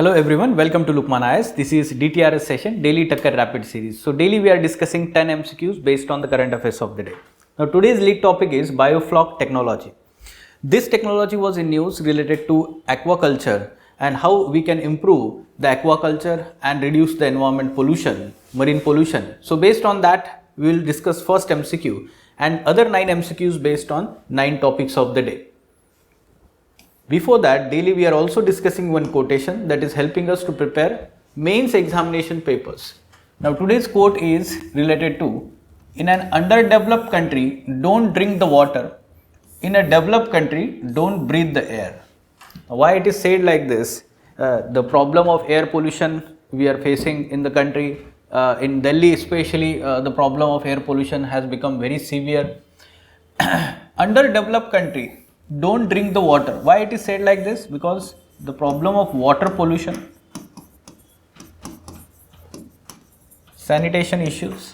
Hello everyone, welcome to Lukmaan IAS. This is DTRS session, Daily Takkar Rapid Series. So daily we are discussing 10 MCQs based on the current affairs of the day. Now today's lead topic is Biofloc technology. This technology was in news related to aquaculture and how we can improve the aquaculture and reduce the environment pollution, marine pollution. So based on that, we will discuss first MCQ and other 9 MCQs based on 9 topics of the day. Before that, daily we are also discussing one quotation that is helping us to prepare mains examination papers. Now today's quote is related to, in an underdeveloped country, don't drink the water. In a developed country, don't breathe the air. Why it is said like this? The problem of air pollution we are facing in the country, in Delhi especially, the problem of air pollution has become very severe. Underdeveloped country, don't drink the water. Why it is said like this? Because the problem of water pollution, sanitation issues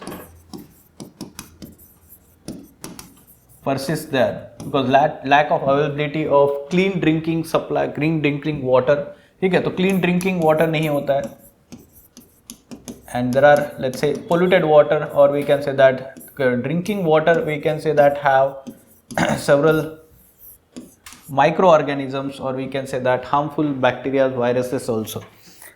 persist there, because lack of availability of clean drinking supply, clean drinking water. ठीक है, तो clean drinking water नहीं होता है, and there are, let's say, polluted water, or we can say that drinking water, we can say that have several microorganisms, or we can say that harmful bacteria, viruses also,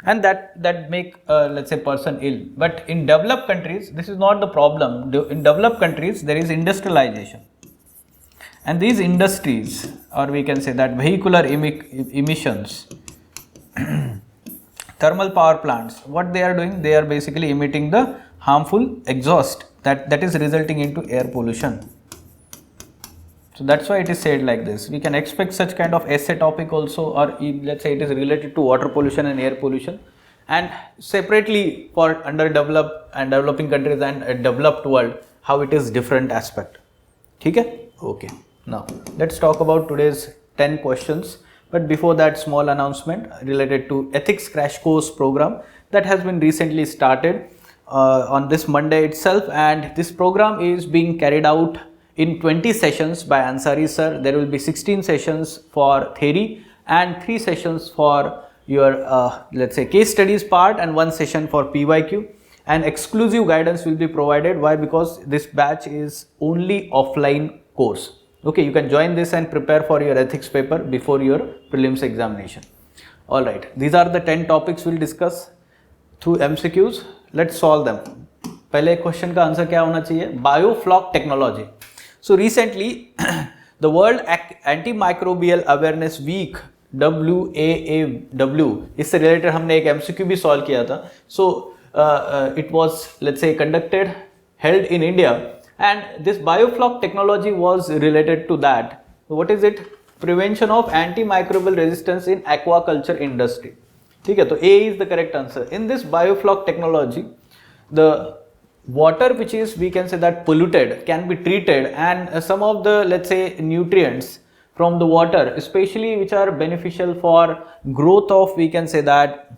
and that make let's say person ill. But in developed countries this is not the problem. In developed countries there is industrialization, and these industries, or we can say that vehicular emissions, thermal power plants, what they are doing, they are basically emitting the harmful exhaust that is resulting into air pollution. So that's why it is said like this. We can expect such kind of essay topic also, or let's say it is related to water pollution and air pollution, and separately for underdeveloped and developing countries and a developed world, how it is different aspect. Okay? Okay. Now let's talk about today's 10 questions. But before that, small announcement related to ethics crash course program that has been recently started on this Monday itself, and this program is being carried out in 20 sessions by Ansari sir. There will be 16 sessions for theory and 3 sessions for your let's say case studies part, and 1 session for PYQ, and exclusive guidance will be provided. Why? Because this batch is only offline course. Okay, you can join this and prepare for your ethics paper before your prelims examination. All right, these are the 10 topics we'll discuss through MCQs. Let's solve them. पहले question का answer क्या होना चाहिए? Biofloc technology. So recently, the World Antimicrobial Awareness Week WAAW, इससे related हमने एक MCQ भी solve किया था. So it was, let's say, held in India, and this Biofloc technology was related to that. So what is it? Prevention of antimicrobial resistance in aquaculture industry. ठीक है, तो A is the correct answer. In this Biofloc technology, the water which is, we can say that, polluted can be treated, and some of the, let's say, nutrients from the water, especially which are beneficial for growth of, we can say that,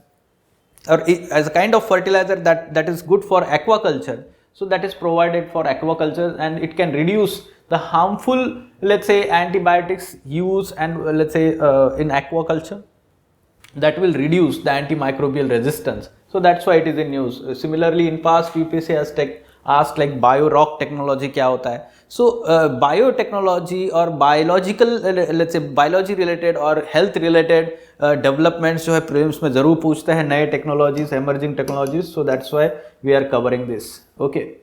or as a kind of fertilizer that is good for aquaculture. So that is provided for aquaculture, and it can reduce the harmful, let's say, antibiotics use, and let's say in aquaculture, that will reduce the antimicrobial resistance. So that's why it is in news. Similarly, in past UPSC has asked like bio-rock technology क्या होता है. So biotechnology or biological, let's say biology related or health related developments जो है prelims में ज़रूर पूछते हैं, नए technologies, emerging technologies. So that's why we are covering this. Okay,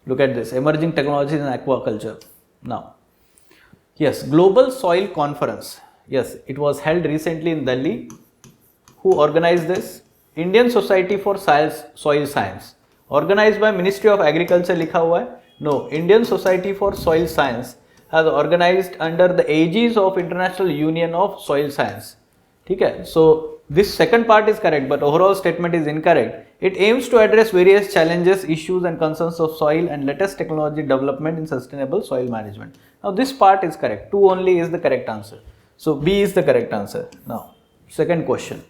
look at this, emerging technologies in aquaculture. Now, yes, Global Soil Conference. Yes, it was held recently in Delhi. Who organized this? Indian Society for Soil Science, organized by Ministry of Agriculture. लिखा हुआ है? No, Indian Society for Soil Science has organized under the aegis of International Union of Soil Science. ठीक है? So this second part is correct, but overall statement is incorrect. It aims to address various challenges, issues and concerns of soil and latest technology development in sustainable soil management. Now this part is correct. 2 only is the correct answer. So B is the correct answer. Now second question.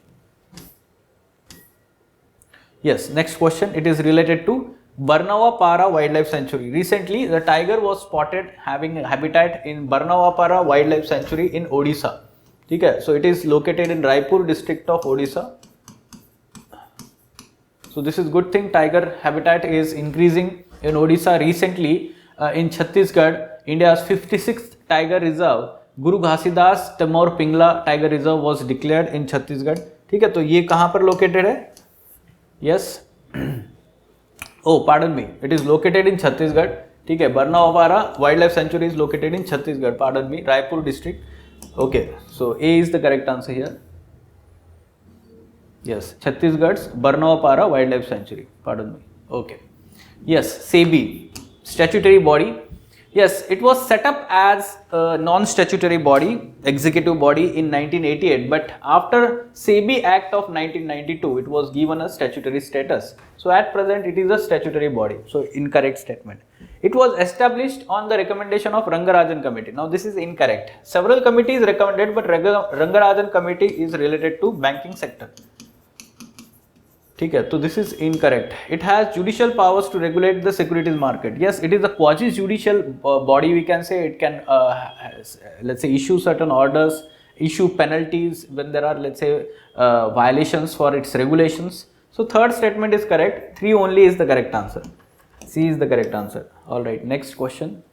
Yes, next question. It is related to Barnavapara Wildlife Sanctuary. Recently, the tiger was spotted having a habitat in Barnavapara Wildlife Sanctuary in Odisha. ठीक है, so it is located in Raipur district of Odisha. So this is good thing. Tiger habitat is increasing in Odisha recently. In Chhattisgarh, India's 56th tiger reserve, Guru Ghasidas Tamor Pingla Tiger Reserve was declared in Chhattisgarh. ठीक है, तो ये कहाँ पर located है? Yes. Oh, pardon me. It is located in Chhattisgarh. ठीक है, Barnaopara Wildlife Sanctuary is located in Chhattisgarh. Pardon me, Raipur district. Okay, so A is the correct answer here. Yes, Chhattisgarh's Barnaopara Wildlife Sanctuary. Pardon me. Okay. Yes, SEBI, statutory body. Yes, it was set up as a non-statutory body, executive body in 1988, but after SEBI Act of 1992, it was given a statutory status. So at present, it is a statutory body. So incorrect statement. It was established on the recommendation of Rangarajan Committee. Now this is incorrect. Several committees recommended, but Rangarajan Committee is related to banking sector. ठीक है, तो this is incorrect. It has judicial powers to regulate the securities market. Yes, it is a quasi-judicial body, we can say. It can, let's say, issue certain orders, issue penalties when there are, let's say, violations for its regulations. So third statement is correct. 3 only is the correct answer. C is the correct answer. All right, next question.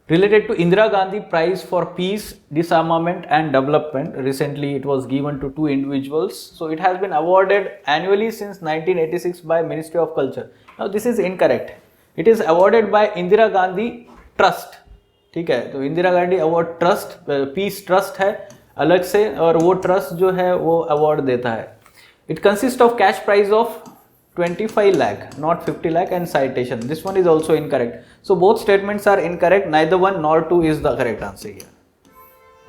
Related to Indira Gandhi Prize for Peace, Disarmament and Development. Recently, it was given to 2 individuals. So it has been awarded annually since 1986 by Ministry of Culture. Now this is incorrect. It is awarded by Indira Gandhi Trust. ठीक है, तो Indira Gandhi award trust, peace trust है अलग से, और वो trust जो है वो अवार्ड देता है. It consist of cash prize of 25 lakh, not 50 lakh, and citation. This one is also incorrect. So both statements are incorrect. Neither 1 nor 2 is the correct answer here.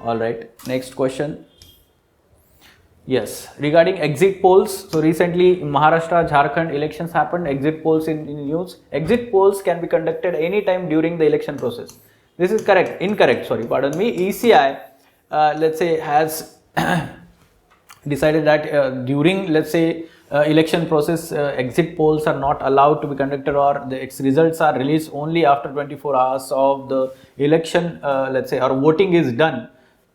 All right. Next question. Yes. Regarding exit polls. So recently Maharashtra, Jharkhand elections happened. Exit polls in news. Exit polls can be conducted anytime during the election process. This is correct. Incorrect. Sorry. Pardon me. ECI, let's say, has decided that during, let's say, election process, exit polls are not allowed to be conducted, or its results are released only after 24 hours of the election, let's say, or voting is done.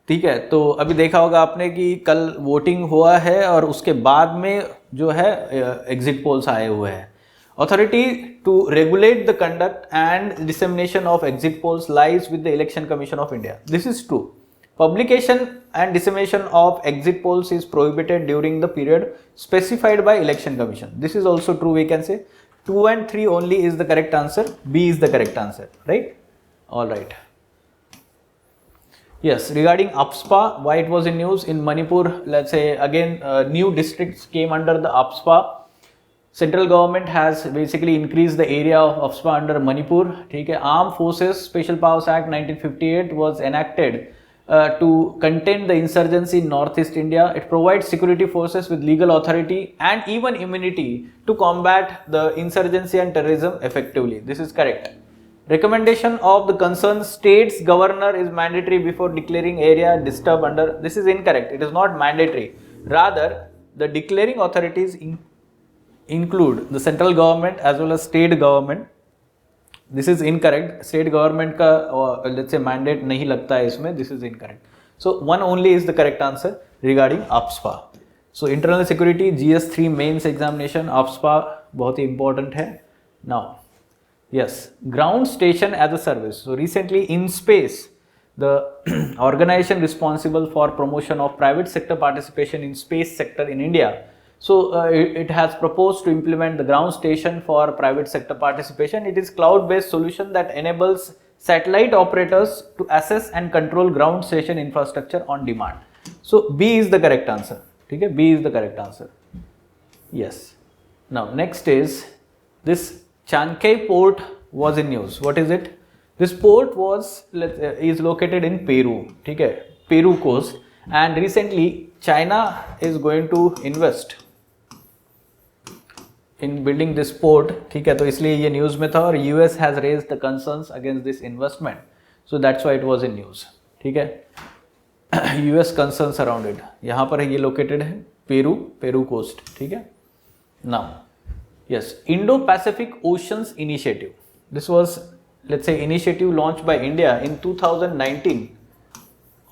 ठीक है, तो अभी देखा होगा आपने कि कल voting हुआ है और उसके बाद में जो है एग्जिट पोल्स आए हुए हैं. Authority to regulate the conduct and dissemination of exit polls lies with the Election Commission of India. This is true. Publication and dissemination of exit polls is prohibited during the period specified by Election Commission. This is also true, we can say. 2 and 3 only is the correct answer. B is the correct answer, right? All right. Yes, regarding APSPA, why it was in news in Manipur, let's say again new districts came under the APSPA. Central government has basically increased the area of APSPA under Manipur. ठीक है, Armed Forces Special Powers Act 1958 was enacted to contain the insurgency in Northeast India. It provides security forces with legal authority and even immunity to combat the insurgency and terrorism effectively. This is correct. Recommendation of the concerned state's governor is mandatory before declaring area disturbed under. This is incorrect. It is not mandatory. Rather, the declaring authorities include the central government as well as state government. This is incorrect. State government का let's say mandate नहीं लगता है इसमें. This is incorrect. So 1 only is the correct answer regarding APSPA. So internal security GS3 mains examination, APSPA बहुत ही important है. Now, yes, ground station as a service. So recently in space, the organization responsible for promotion of private sector participation in space sector in India. So it has proposed to implement the ground station for private sector participation. It is cloud-based solution that enables satellite operators to assess and control ground station infrastructure on demand. So B is the correct answer. Okay, B is the correct answer. Yes. Now next is this Chankay port was in news. What is it? This port is located in Peru. Okay, Peru coast, and recently China is going to invest in building this port. ठीक है, तो इसलिए ये news में था, और US has raised the concerns against this investment, so that's why it was in news. ठीक है, US concerns around it. यहाँ पर ये located है पेरू कोस्ट. ठीक है. Now, yes, Indo-Pacific Oceans Initiative. This was, let's say, initiative launched by India in 2019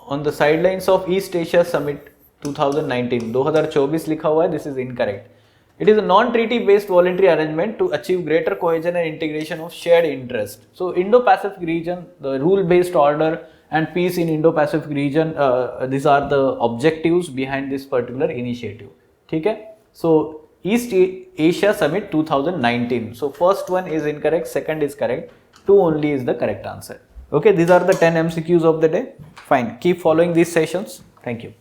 on the sidelines of East Asia Summit 2019. 2024 लिखा हुआ है. This is incorrect. It is a non-treaty based voluntary arrangement to achieve greater cohesion and integration of shared interest. So Indo-Pacific region, the rule-based order and peace in Indo-Pacific region, these are the objectives behind this particular initiative. Okay? So East Asia Summit 2019. So first one is incorrect, second is correct, 2 only is the correct answer. Okay, these are the 10 MCQs of the day. Fine, keep following these sessions. Thank you.